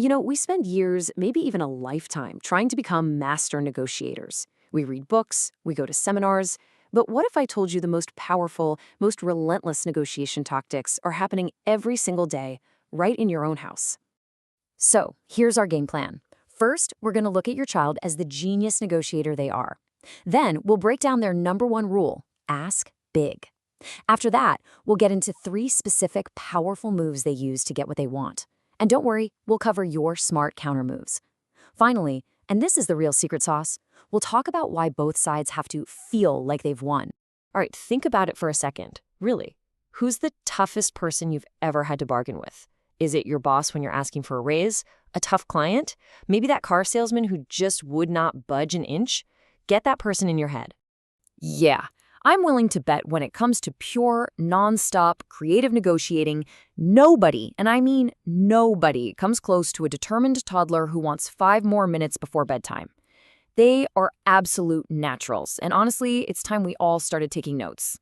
We spend years, maybe even a lifetime, trying to become master negotiators. We read books, we go to seminars, but what if I told you the most powerful, most relentless negotiation tactics are happening every single day, right in your own house? So, here's our game plan. First, we're going to look at your child as the genius negotiator they are. Then, we'll break down their number one rule: ask big. After that, we'll get into 3 specific, powerful moves they use to get what they want. And don't worry, we'll cover your smart counter moves. Finally, and this is the real secret sauce, we'll talk about why both sides have to feel like they've won. All right, think about it for a second. Really, who's the toughest person you've ever had to bargain with? Is it your boss when you're asking for a raise? A tough client? Maybe that car salesman who just would not budge an inch? Get that person in your head. Yeah, I'm willing to bet when it comes to pure, non-stop, creative negotiating, nobody, and I mean nobody, comes close to a determined toddler who wants 5 more minutes before bedtime. They are absolute naturals, and honestly, it's time we all started taking notes.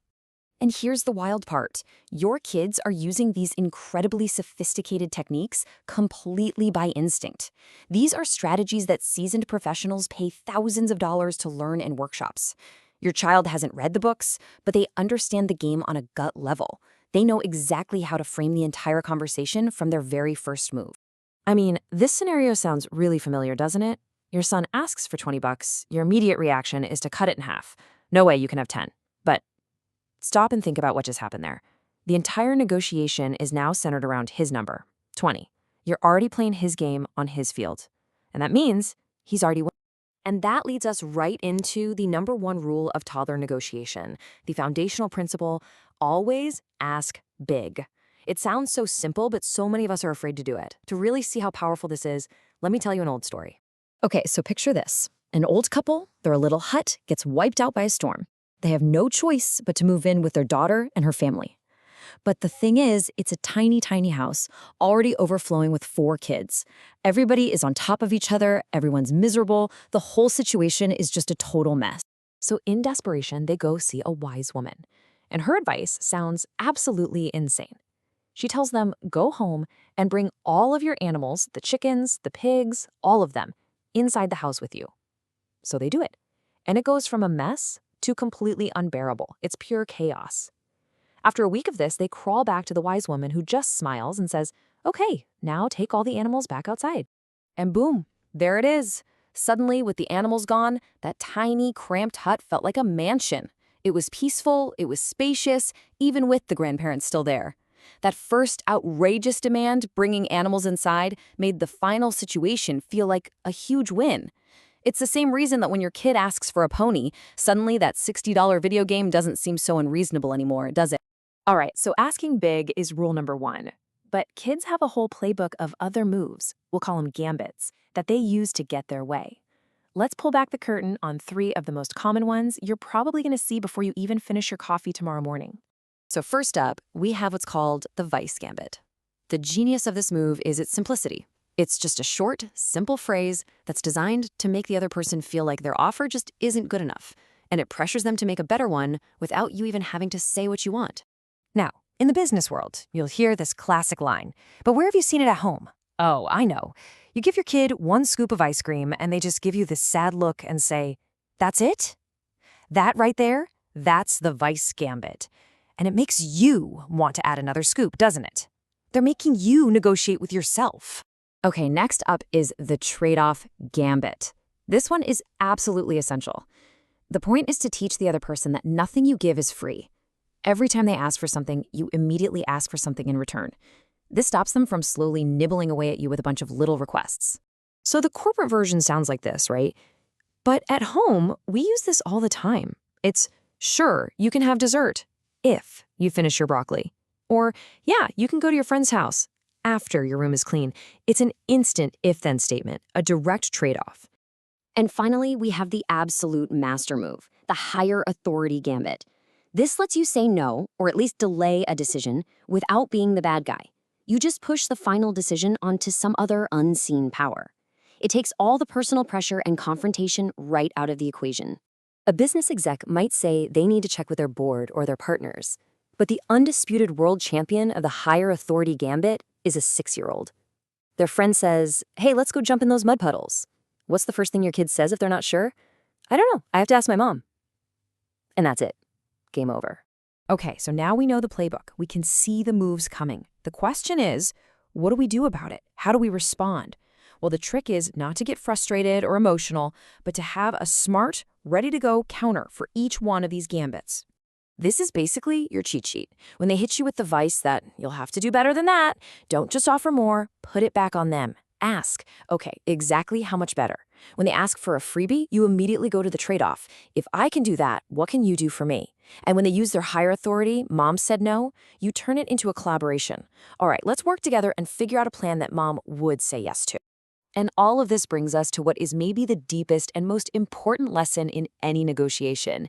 And here's the wild part. Your kids are using these incredibly sophisticated techniques completely by instinct. These are strategies that seasoned professionals pay thousands of dollars to learn in workshops. Your child hasn't read the books, but they understand the game on a gut level. They know exactly how to frame the entire conversation from their very first move. I mean, this scenario sounds really familiar, doesn't it? Your son asks for $20, your immediate reaction is to cut it in half. No way, you can have 10. But stop and think about what just happened there. The entire negotiation is now centered around his number, 20. You're already playing his game on his field. And that means he's already won. And that leads us right into the number one rule of toddler negotiation, the foundational principle: always ask big. It sounds so simple, but so many of us are afraid to do it. To really see how powerful this is, let me tell you an old story. Okay, so picture this. An old couple, their little hut gets wiped out by a storm. They have no choice but to move in with their daughter and her family. But the thing is, it's a tiny, tiny house, already overflowing with 4 kids. Everybody is on top of each other, everyone's miserable, the whole situation is just a total mess. So in desperation, they go see a wise woman. And her advice sounds absolutely insane. She tells them, go home and bring all of your animals, the chickens, the pigs, all of them, inside the house with you. So they do it. And it goes from a mess to completely unbearable. It's pure chaos. After a week of this, they crawl back to the wise woman, who just smiles and says, okay, now take all the animals back outside. And boom, there it is. Suddenly, with the animals gone, that tiny, cramped hut felt like a mansion. It was peaceful, it was spacious, even with the grandparents still there. That first outrageous demand, bringing animals inside, made the final situation feel like a huge win. It's the same reason that when your kid asks for a pony, suddenly that $60 video game doesn't seem so unreasonable anymore, does it? All right, so asking big is rule number 1. But kids have a whole playbook of other moves, we'll call them gambits, that they use to get their way. Let's pull back the curtain on 3 of the most common ones you're probably going to see before you even finish your coffee tomorrow morning. So first up, we have what's called the Vise Gambit. The genius of this move is its simplicity. It's just a short, simple phrase that's designed to make the other person feel like their offer just isn't good enough, and it pressures them to make a better one without you even having to say what you want. Now, in the business world, you'll hear this classic line, but where have you seen it at home? Oh, I know. You give your kid 1 scoop of ice cream and they just give you this sad look and say, that's it? That right there, that's the Vise Gambit. And it makes you want to add another scoop, doesn't it? They're making you negotiate with yourself. Okay, next up is the trade-off Gambit. This one is absolutely essential. The point is to teach the other person that nothing you give is free. Every time they ask for something, you immediately ask for something in return. This stops them from slowly nibbling away at you with a bunch of little requests. So the corporate version sounds like this, right? But at home, we use this all the time. It's, sure, you can have dessert if you finish your broccoli. Or, yeah, you can go to your friend's house after your room is clean. It's an instant if-then statement, a direct trade-off. And finally, we have the absolute master move, the higher authority gambit. This lets you say no, or at least delay a decision, without being the bad guy. You just push the final decision onto some other unseen power. It takes all the personal pressure and confrontation right out of the equation. A business exec might say they need to check with their board or their partners, but the undisputed world champion of the higher authority gambit is a 6-year-old. Their friend says, "Hey, let's go jump in those mud puddles." What's the first thing your kid says if they're not sure? "I don't know. I have to ask my mom." And that's it. Game over. Okay, so now we know the playbook. We can see the moves coming. The question is, what do we do about it? How do we respond? Well, the trick is not to get frustrated or emotional, but to have a smart, ready-to-go counter for each one of these gambits. This is basically your cheat sheet. When they hit you with the vice that you'll have to do better than that, don't just offer more, put it back on them. Ask, okay, exactly how much better? When they ask for a freebie, you immediately go to the trade-off. If I can do that, what can you do for me? And when they use their higher authority, mom said no, you turn it into a collaboration. All right, let's work together and figure out a plan that mom would say yes to. And all of this brings us to what is maybe the deepest and most important lesson in any negotiation.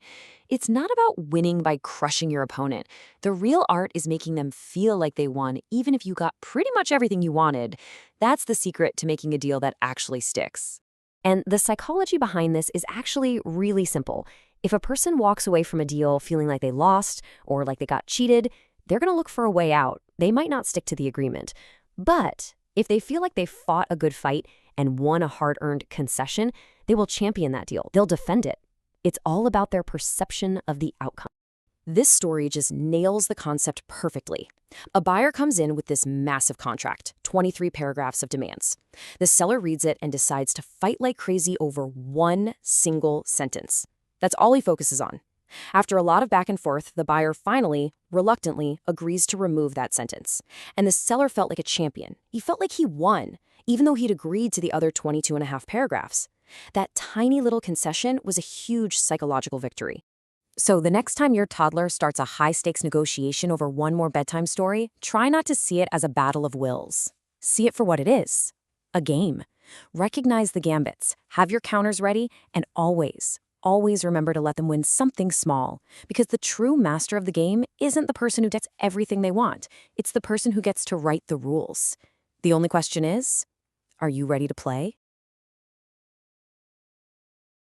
It's not about winning by crushing your opponent. The real art is making them feel like they won, even if you got pretty much everything you wanted. That's the secret to making a deal that actually sticks. And the psychology behind this is actually really simple. If a person walks away from a deal feeling like they lost or like they got cheated, they're going to look for a way out. They might not stick to the agreement. But if they feel like they fought a good fight and won a hard-earned concession, they will champion that deal. They'll defend it. It's all about their perception of the outcome. This story just nails the concept perfectly. A buyer comes in with this massive contract, 23 paragraphs of demands. The seller reads it and decides to fight like crazy over one single sentence. That's all he focuses on. After a lot of back and forth, the buyer finally, reluctantly, agrees to remove that sentence. And the seller felt like a champion. He felt like he won, even though he'd agreed to the other 22 and a half paragraphs. That tiny little concession was a huge psychological victory. So the next time your toddler starts a high-stakes negotiation over one more bedtime story, try not to see it as a battle of wills. See it for what it is, a game. Recognize the gambits, have your counters ready, and always remember to let them win something small. Because the true master of the game isn't the person who gets everything they want. It's the person who gets to write the rules. The only question is, are you ready to play?